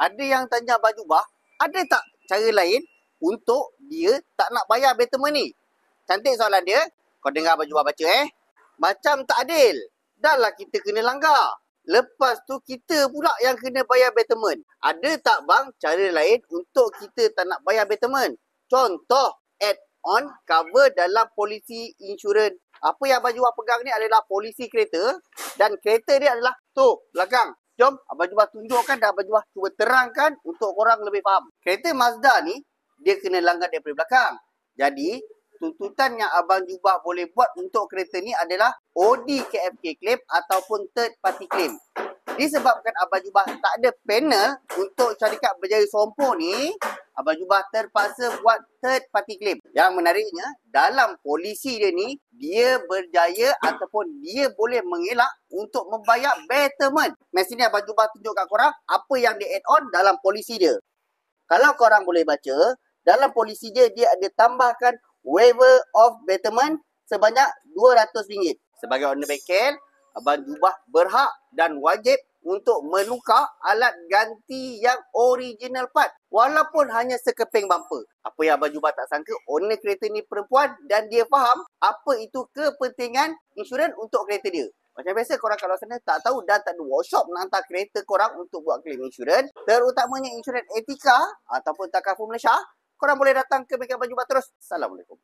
Ada yang tanya Abang Jubah, ada tak cara lain untuk dia tak nak bayar betterment ni? Cantik soalan dia. Kau dengar Abang Jubah baca Macam tak adil. Dah lah kita kena langgar. Lepas tu kita pula yang kena bayar betterment. Ada tak bang cara lain untuk kita tak nak bayar betterment? Contoh, add-on cover dalam polisi insurans. Apa yang Abang Jubah pegang ni adalah polisi kereta. Dan kereta dia adalah tu, belakang. Jom Abang Jubah tunjukkan dan Abang Jubah cuba terangkan untuk korang lebih faham. Kereta Mazda ni, dia kena langgar daripada belakang. Jadi, tuntutan yang Abang Jubah boleh buat untuk kereta ni adalah OD KFK claim ataupun third party claim. Disebabkan Abang Jubah tak ada panel untuk syarikat berjaya sompor ni, Abang Jubah terpaksa buat third party claim. Yang menariknya, dalam polisi dia ni, dia berjaya ataupun dia boleh mengelak untuk membayar betterment. Mesin ni Abang Jubah tunjuk kat korang apa yang dia add on dalam polisi dia. Kalau korang boleh baca, dalam polisi dia, dia ada tambahkan waiver of betterment sebanyak RM200. Sebagai owner bengkel, Abang Jubah berhak dan wajib untuk menukar alat ganti yang original part. Walaupun hanya sekeping bumper. Apa yang Abang Jubah tak sangka, owner kereta ni perempuan dan dia faham apa itu kepentingan insurans untuk kereta dia. Macam biasa korang kalau sana tak tahu dan tak ada workshop nak hantar kereta korang untuk buat claim insurans, terutamanya insurans Etika ataupun Takaful Malaysia, korang boleh datang ke bengkel Abang Jubah terus. Assalamualaikum.